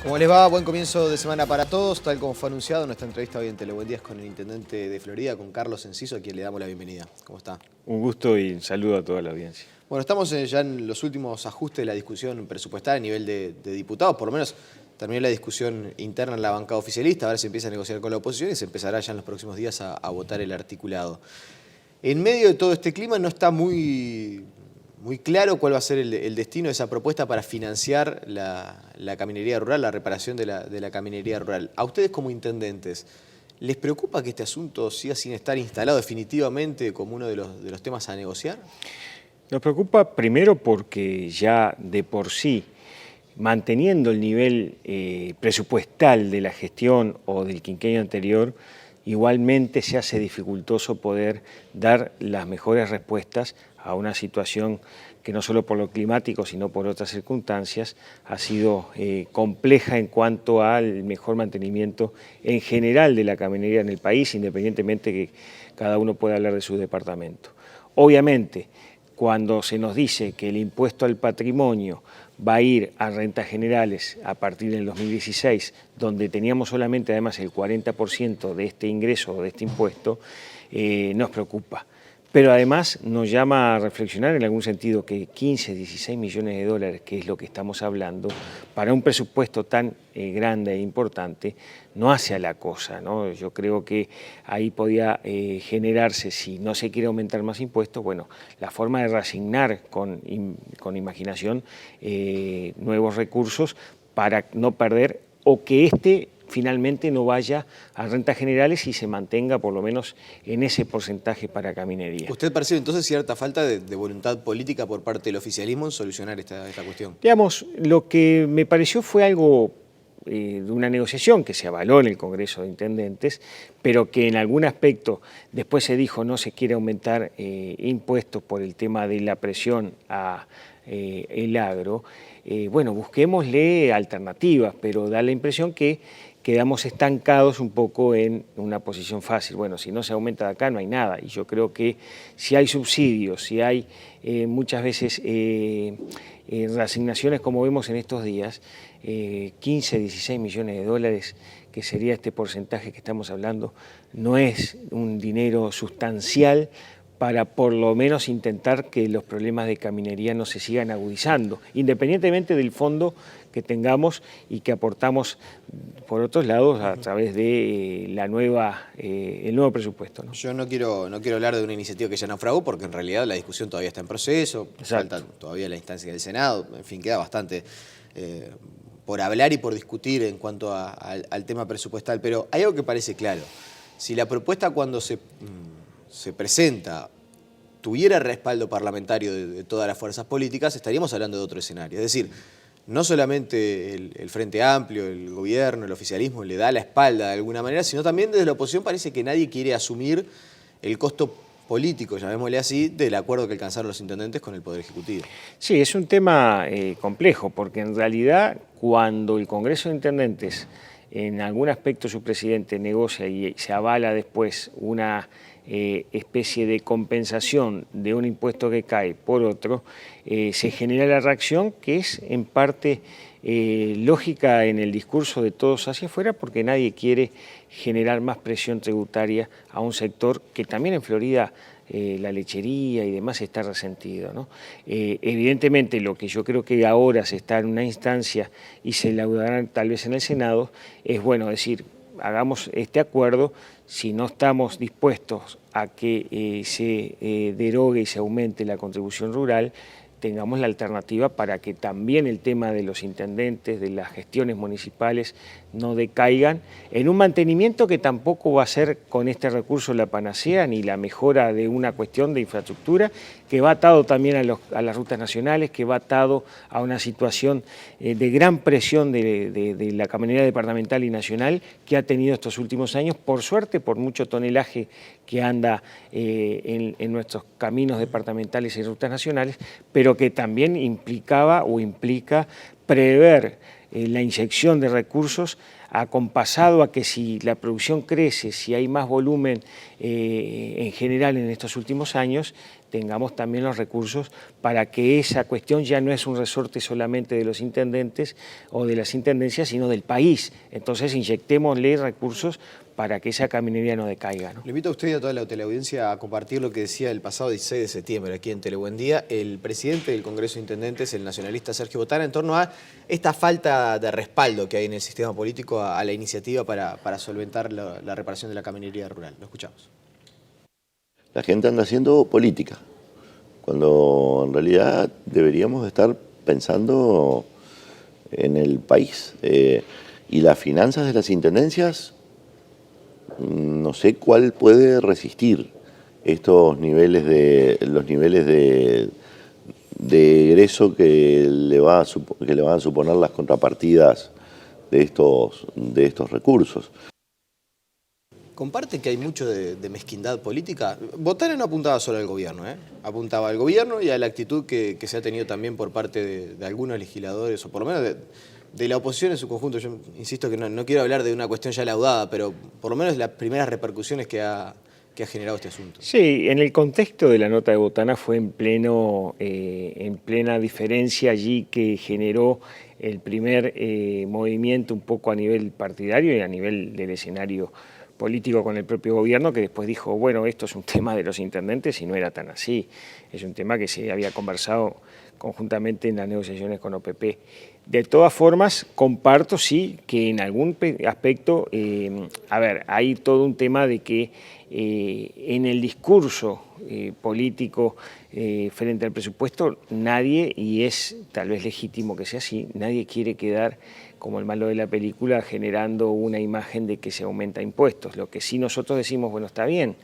¿Cómo les va? Buen comienzo de semana para todos. Tal como fue anunciado, nuestra entrevista hoy en Telebuendía es con el intendente de Florida, con Carlos Enciso, a quien le damos la bienvenida. ¿Cómo está? Un gusto y un saludo a toda la audiencia. Bueno, estamos ya en los últimos ajustes de la discusión presupuestaria a nivel de diputados. Por lo menos terminó la discusión interna en la bancada oficialista. Ahora se empieza a negociar con la oposición y se empezará ya en los próximos días a votar el articulado. En medio de todo este clima no está muy claro cuál va a ser el destino de esa propuesta para financiar la caminería rural, la reparación de la caminería rural. A ustedes como intendentes, ¿les preocupa que este asunto siga sin estar instalado definitivamente como uno de los temas a negociar? Nos preocupa primero porque ya de por sí, manteniendo el nivel presupuestal de la gestión o del quinquenio anterior, igualmente se hace dificultoso poder dar las mejores respuestas a una situación que no solo por lo climático, sino por otras circunstancias, ha sido compleja en cuanto al mejor mantenimiento en general de la caminería en el país, independientemente que cada uno pueda hablar de su departamento. Obviamente, cuando se nos dice que el impuesto al patrimonio va a ir a rentas generales a partir del 2016, donde teníamos solamente además el 40% de este ingreso o de este impuesto, nos preocupa. Pero además nos llama a reflexionar en algún sentido que 15, 16 millones de dólares, que es lo que estamos hablando, para un presupuesto tan grande e importante, no hace a la cosa, ¿no? Yo creo que ahí podía generarse, si no se quiere aumentar más impuestos, bueno, la forma de reasignar con imaginación nuevos recursos para no perder o que finalmente no vaya a rentas generales y se mantenga por lo menos en ese porcentaje para caminería. ¿Usted percibe entonces cierta falta de voluntad política por parte del oficialismo en solucionar esta cuestión? Digamos, lo que me pareció fue algo de una negociación que se avaló en el Congreso de Intendentes, pero que en algún aspecto después se dijo no se quiere aumentar impuestos por el tema de la presión a el agro. Bueno, busquémosle alternativas, pero da la impresión que quedamos estancados un poco en una posición fácil. Bueno, si no se aumenta de acá no hay nada. Y yo creo que si hay subsidios, si hay muchas veces reasignaciones como vemos en estos días, 15, 16 millones de dólares, que sería este porcentaje que estamos hablando, no es un dinero sustancial para por lo menos intentar que los problemas de caminería no se sigan agudizando, independientemente del fondo que tengamos y que aportamos por otros lados a través de el nuevo presupuesto, ¿no? Yo no quiero hablar de una iniciativa que ya naufragó, porque en realidad la discusión todavía está en proceso, Exacto. falta todavía la instancia del Senado, en fin, queda bastante por hablar y por discutir en cuanto al tema presupuestal, pero hay algo que parece claro. Si la propuesta cuando se presenta tuviera respaldo parlamentario de todas las fuerzas políticas, estaríamos hablando de otro escenario. Es decir, no solamente el Frente Amplio, el gobierno, el oficialismo le da la espalda de alguna manera, sino también desde la oposición parece que nadie quiere asumir el costo político, llamémosle así, del acuerdo que alcanzaron los intendentes con el Poder Ejecutivo. Sí, es un tema complejo, porque en realidad cuando el Congreso de Intendentes en algún aspecto su presidente negocia y se avala después una especie de compensación de un impuesto que cae por otro, se genera la reacción que es en parte lógica en el discurso de todos hacia afuera, porque nadie quiere generar más presión tributaria a un sector que también en Florida la lechería y demás está resentido, ¿no? Evidentemente lo que yo creo que ahora se está en una instancia y se laudarán tal vez en el Senado es bueno decir, hagamos este acuerdo, si no estamos dispuestos a que se derogue y se aumente la contribución rural, tengamos la alternativa para que también el tema de los intendentes, de las gestiones municipales, no decaigan en un mantenimiento que tampoco va a ser con este recurso la panacea ni la mejora de una cuestión de infraestructura, que va atado también a las rutas nacionales, que va atado a una situación de gran presión de la caminería departamental y nacional que ha tenido estos últimos años, por suerte, por mucho tonelaje que anda en nuestros caminos departamentales y rutas nacionales, pero que también implicaba o implica prever la inyección de recursos acompasado a que si la producción crece, si hay más volumen en general en estos últimos años, tengamos también los recursos para que esa cuestión ya no es un resorte solamente de los intendentes o de las intendencias, sino del país. Entonces inyectémosle recursos para que esa caminería no decaiga, ¿no? Le invito a usted y a toda la teleaudiencia a compartir lo que decía el pasado 16 de septiembre aquí en Telebuendía el presidente del Congreso de Intendentes, el nacionalista Sergio Botana, en torno a esta falta de respaldo que hay en el sistema político a la iniciativa para solventar la reparación de la caminería rural. Lo escuchamos. La gente anda haciendo política, cuando en realidad deberíamos estar pensando en el país. Y las finanzas de las intendencias, no sé cuál puede resistir estos niveles de egreso que le van a suponer las contrapartidas de estos recursos. ¿Comparte que hay mucho de mezquindad política? Botana no apuntaba solo al gobierno, apuntaba al gobierno y a la actitud que se ha tenido también por parte de algunos legisladores, o por lo menos de la oposición en su conjunto. Yo insisto que no quiero hablar de una cuestión ya laudada, pero por lo menos las primeras repercusiones que ha generado este asunto. Sí, en el contexto de la nota de Botana fue en plena diferencia allí que generó el primer movimiento un poco a nivel partidario y a nivel del escenario político con el propio gobierno, que después dijo, bueno, esto es un tema de los intendentes y no era tan así. Es un tema que se había conversado conjuntamente en las negociaciones con OPP. De todas formas, comparto, sí, que en algún aspecto, hay todo un tema de que en el discurso político frente al presupuesto, nadie, y es tal vez legítimo que sea así, nadie quiere quedar como el malo de la película generando una imagen de que se aumenta impuestos. Lo que sí nosotros decimos, bueno, está bien,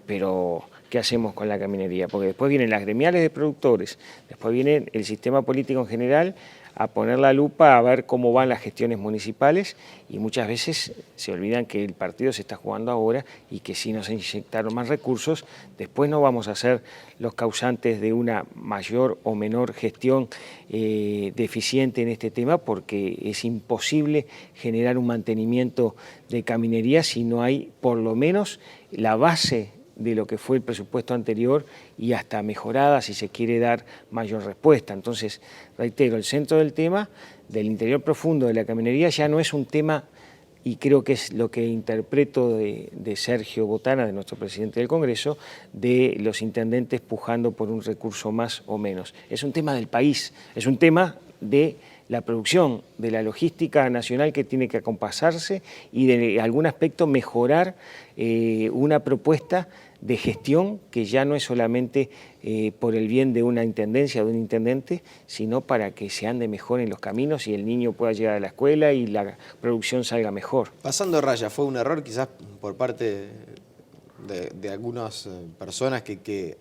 pero ¿qué hacemos con la caminería? Porque después vienen las gremiales de productores, después viene el sistema político en general a poner la lupa a ver cómo van las gestiones municipales y muchas veces se olvidan que el partido se está jugando ahora y que si no se inyectaron más recursos, después no vamos a ser los causantes de una mayor o menor gestión deficiente en este tema, porque es imposible generar un mantenimiento de caminería si no hay por lo menos la base de lo que fue el presupuesto anterior y hasta mejorada si se quiere dar mayor respuesta. Entonces, reitero, el centro del tema del interior profundo de la caminería ya no es un tema, y creo que es lo que interpreto de Sergio Botana, de nuestro presidente del Congreso, de los intendentes pujando por un recurso más o menos. Es un tema del país, es un tema de la producción, de la logística nacional que tiene que acompasarse y de algún aspecto mejorar una propuesta de gestión que ya no es solamente por el bien de una intendencia o de un intendente, sino para que se ande mejor en los caminos y el niño pueda llegar a la escuela y la producción salga mejor. Pasando raya, ¿fue un error quizás por parte de algunas personas que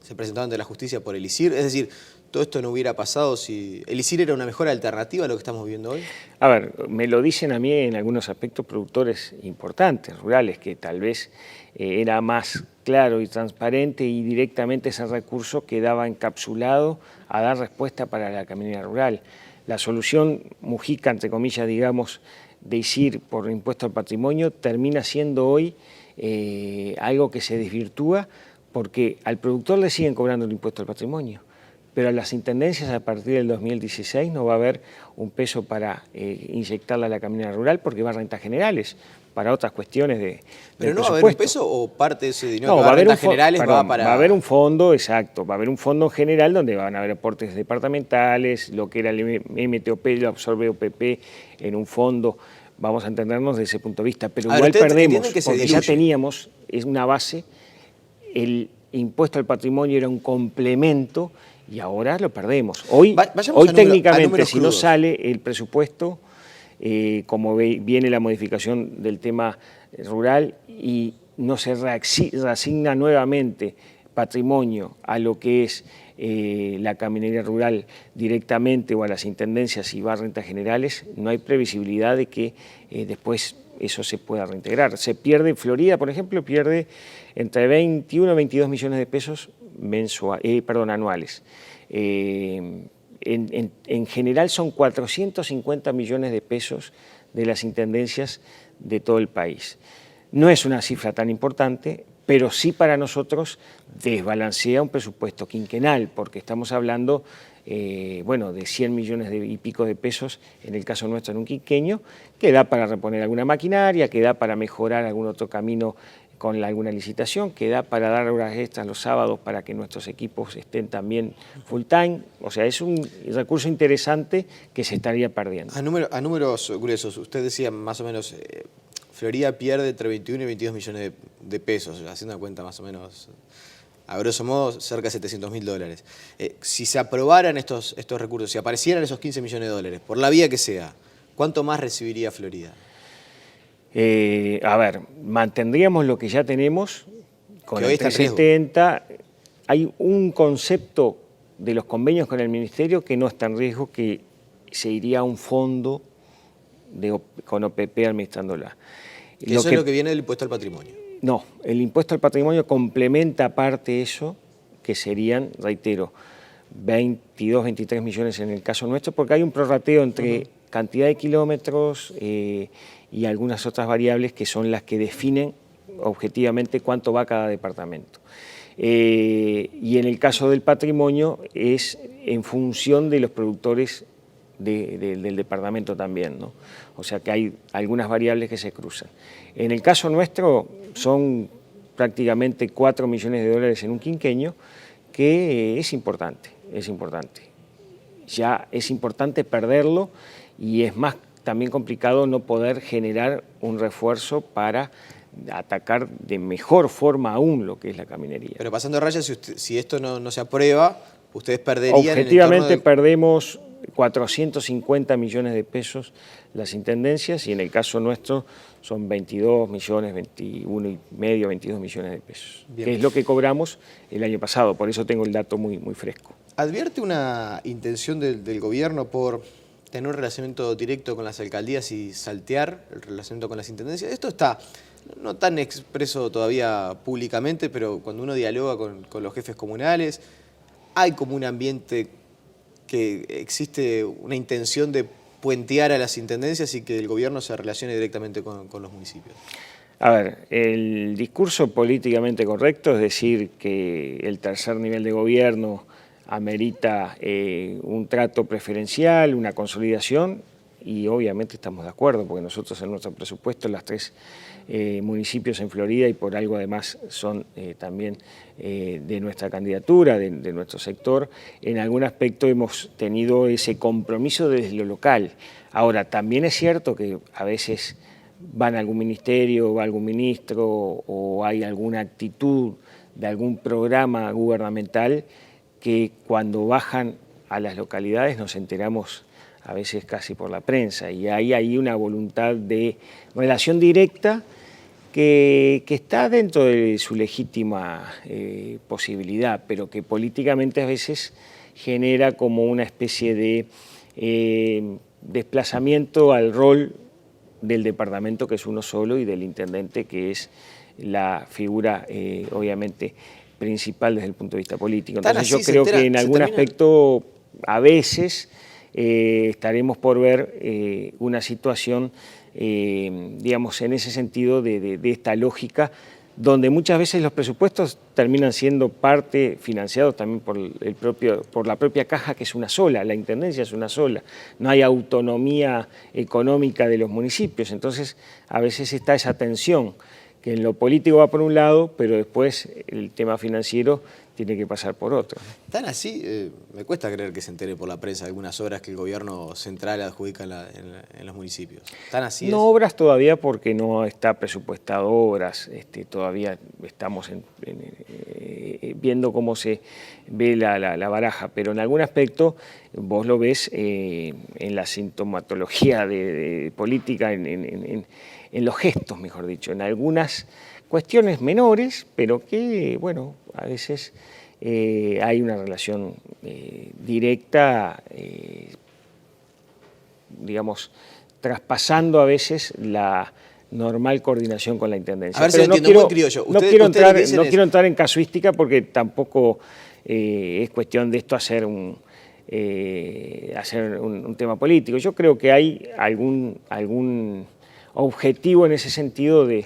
se presentaron ante la justicia por el ISIR? Es decir, ¿todo esto no hubiera pasado si el ISIR era una mejor alternativa a lo que estamos viviendo hoy? A ver, me lo dicen a mí en algunos aspectos productores importantes, rurales, que tal vez era más claro y transparente y directamente ese recurso quedaba encapsulado a dar respuesta para la caminería rural. La solución Mujica, entre comillas, digamos, de ISIR por impuesto al patrimonio termina siendo hoy algo que se desvirtúa porque al productor le siguen cobrando el impuesto al patrimonio, pero a las intendencias a partir del 2016 no va a haber un peso para inyectarla a la caminería rural porque va a rentas generales, para otras cuestiones de ¿Pero no presupuesto. va a haber un peso o parte de ese dinero No, que va a rentas generales va para...? Va a haber un fondo, exacto, va a haber un fondo general donde van a haber aportes departamentales, lo que era el MTOP lo absorbe OPP en un fondo, vamos a entendernos desde ese punto de vista, pero igual perdemos, porque ya teníamos, es una base, el impuesto al patrimonio era un complemento y ahora lo perdemos. Hoy técnicamente, si no sale el presupuesto, como viene la modificación del tema rural y no se reasigna nuevamente patrimonio a lo que es la caminería rural directamente o a las intendencias y va a rentas generales, no hay previsibilidad de que después eso se pueda reintegrar. Se pierde, Florida, por ejemplo, pierde entre 21 y 22 millones de pesos anuales. En general son 450 millones de pesos de las intendencias de todo el país. No es una cifra tan importante, pero sí para nosotros desbalancea un presupuesto quinquenal, porque estamos hablando bueno, de 100 millones y pico de pesos, en el caso nuestro en un quinquenio, que da para reponer alguna maquinaria, que da para mejorar algún otro camino con alguna licitación, que da para dar horas extras los sábados para que nuestros equipos estén también full time. O sea, es un recurso interesante que se estaría perdiendo. A números gruesos, usted decía más o menos, Florida pierde entre 21 y 22 millones de pesos, haciendo cuenta más o menos, a grosso modo, cerca de $700.000. Si se aprobaran estos recursos, si aparecieran esos 15 millones de dólares, por la vía que sea, ¿cuánto más recibiría Florida? A ver, mantendríamos lo que ya tenemos con el 370. Hay un concepto de los convenios con el Ministerio que no está en riesgo, que se iría a un fondo con OPP administrándola. Eso es lo que viene del impuesto al patrimonio. No, el impuesto al patrimonio complementa aparte eso, que serían, reitero, 22, 23 millones en el caso nuestro, porque hay un prorrateo entre cantidad de kilómetros y algunas otras variables que son las que definen objetivamente cuánto va cada departamento. Y en el caso del patrimonio es en función de los productores del departamento también, ¿no? O sea que hay algunas variables que se cruzan. En el caso nuestro son prácticamente 4 millones de dólares en un quinquenio, que es importante, es importante. Ya es importante perderlo y es más también complicado no poder generar un refuerzo para atacar de mejor forma aún lo que es la caminería. Pero pasando rayas, si esto no se aprueba, ustedes perderían... Objetivamente perdemos 450 millones de pesos las intendencias y en el caso nuestro son 22 millones, 21 y medio, 22 millones de pesos, que es lo que cobramos el año pasado, por eso tengo el dato muy fresco. ¿Advierte una intención del gobierno por tener un relacionamiento directo con las alcaldías y saltear el relacionamiento con las intendencias? Esto está no tan expreso todavía públicamente, pero cuando uno dialoga con los jefes comunales, hay como un ambiente que existe una intención de puentear a las intendencias y que el gobierno se relacione directamente con los municipios. A ver, el discurso políticamente correcto es decir que el tercer nivel de gobierno amerita un trato preferencial, una consolidación, y obviamente estamos de acuerdo, porque nosotros en nuestro presupuesto, las 3 municipios en Florida, y por algo además son también de nuestra candidatura, de nuestro sector, en algún aspecto hemos tenido ese compromiso desde lo local. Ahora, también es cierto que a veces van a algún ministerio, va algún ministro, o hay alguna actitud de algún programa gubernamental que cuando bajan a las localidades nos enteramos a veces casi por la prensa, y hay ahí una voluntad de relación directa que está dentro de su legítima posibilidad, pero que políticamente a veces genera como una especie de desplazamiento al rol del departamento, que es uno solo, y del intendente, que es la figura, obviamente, principal desde el punto de vista político. Entonces yo creo que en algún aspecto, a veces, estaremos por ver una situación, digamos, en ese sentido de esta lógica, donde muchas veces los presupuestos terminan siendo parte financiados también por la propia caja, que es una sola, la intendencia es una sola, no hay autonomía económica de los municipios, entonces a veces está esa tensión, que en lo político va por un lado, pero después el tema financiero tiene que pasar por otro. Tan así, me cuesta creer que se entere por la prensa algunas obras que el gobierno central adjudica en los municipios. ¿Tan así? No obras todavía porque no está presupuestado obras, todavía estamos viendo cómo se ve la baraja, pero en algún aspecto vos lo ves en la sintomatología de política, en los gestos, mejor dicho, en algunas cuestiones menores, pero que, bueno, a veces hay una relación directa, digamos, traspasando a veces la normal coordinación con la intendencia. A ver si lo entiendo muy criollo. No quiero entrar en casuística porque tampoco es cuestión de esto hacer un tema político. Yo creo que hay algún objetivo en ese sentido de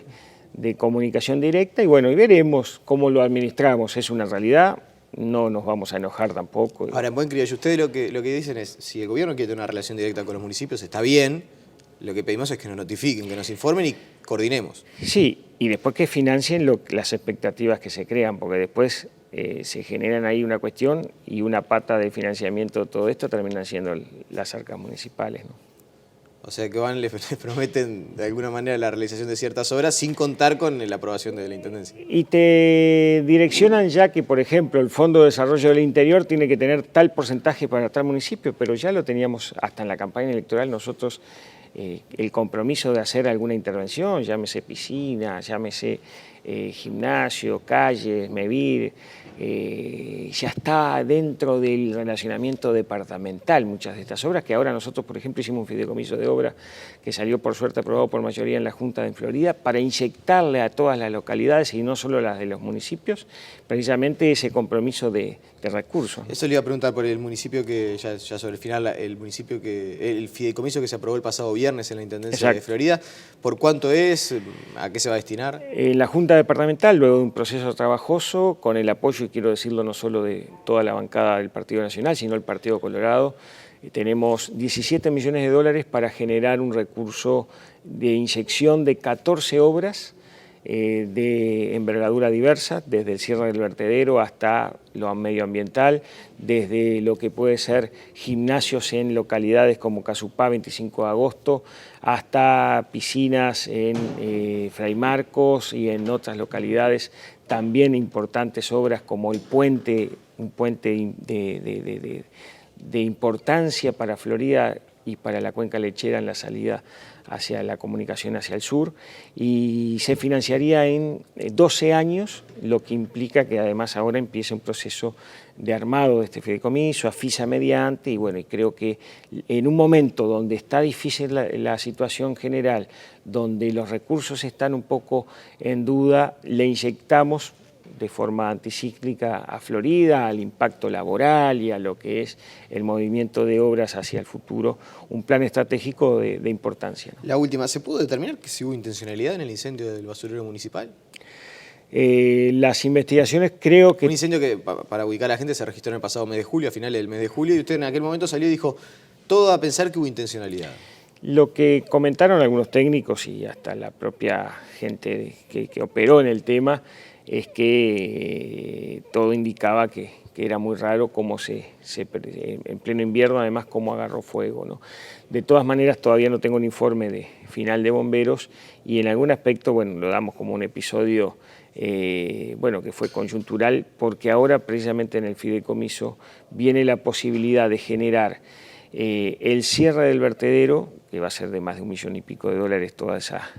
de comunicación directa y bueno, y veremos cómo lo administramos. Es una realidad, no nos vamos a enojar tampoco. Ahora, en buen criollo, ustedes lo que dicen es, si el gobierno quiere tener una relación directa con los municipios, está bien, lo que pedimos es que nos notifiquen, que nos informen y coordinemos. Sí, y después que financien las expectativas que se crean, porque después se generan ahí una cuestión y una pata de financiamiento de todo esto terminan siendo las arcas municipales, ¿no? O sea que les prometen de alguna manera la realización de ciertas obras sin contar con la aprobación de la Intendencia. Y te direccionan ya que, por ejemplo, el Fondo de Desarrollo del Interior tiene que tener tal porcentaje para tal municipio, pero ya lo teníamos hasta en la campaña electoral nosotros, el compromiso de hacer alguna intervención, llámese piscina, llámese gimnasio, calles, MEVIR, ya está dentro del relacionamiento departamental muchas de estas obras, que ahora nosotros, por ejemplo, hicimos un fideicomiso de obra que salió por suerte aprobado por mayoría en la Junta de Florida para inyectarle a todas las localidades y no solo las de los municipios, precisamente ese compromiso de recursos. Eso le iba a preguntar por el municipio que, ya sobre el final, el fideicomiso que se aprobó el pasado viernes en la Intendencia de Florida, ¿por cuánto es? ¿A qué se va a destinar? La Junta Departamental, luego de un proceso trabajoso, con el apoyo, y quiero decirlo, no solo de toda la bancada del Partido Nacional, sino del Partido Colorado, tenemos 17 millones de dólares para generar un recurso de inyección de 14 obras de envergadura diversa, desde el cierre del vertedero hasta lo medioambiental, desde lo que puede ser gimnasios en localidades como Casupá, 25 de agosto, hasta piscinas en Fray Marcos y en otras localidades, también importantes obras como el puente, un puente de importancia para Florida y para la cuenca lechera en la salida hacia la comunicación hacia el sur, y se financiaría en 12 años, lo que implica que además ahora empiece un proceso de armado de este fideicomiso, AFISA mediante, y bueno, y creo que en un momento donde está difícil la situación general, donde los recursos están un poco en duda, le inyectamos de forma anticíclica a Florida, al impacto laboral y a lo que es el movimiento de obras hacia el futuro, un plan estratégico de importancia. La última, ¿se pudo determinar que si hubo intencionalidad en el incendio del basurero municipal? Las investigaciones creo que... Un incendio que, para ubicar a la gente, se registró en el pasado mes de julio, a finales del mes de julio, y usted en aquel momento salió y dijo, todo a pensar que hubo intencionalidad. Lo que comentaron algunos técnicos y hasta la propia gente que operó en el tema es que todo indicaba que era muy raro cómo en pleno invierno, además, cómo agarró fuego, ¿no? De todas maneras, todavía no tengo un informe final de bomberos y en algún aspecto, bueno, lo damos como un episodio, bueno, que fue coyuntural, porque ahora precisamente en el fideicomiso viene la posibilidad de generar el cierre del vertedero, que va a ser de más de $1,5 millones toda esa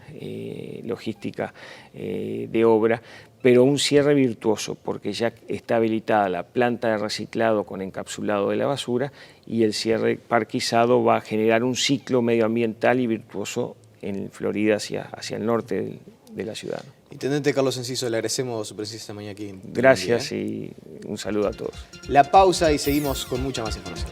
logística de obra, pero un cierre virtuoso, porque ya está habilitada la planta de reciclado con encapsulado de la basura y el cierre parquizado va a generar un ciclo medioambiental y virtuoso en Florida hacia el norte de la ciudad. Intendente Carlos Enciso, le agradecemos su presencia esta mañana aquí. Gracias y un saludo a todos. La pausa y seguimos con mucha más información.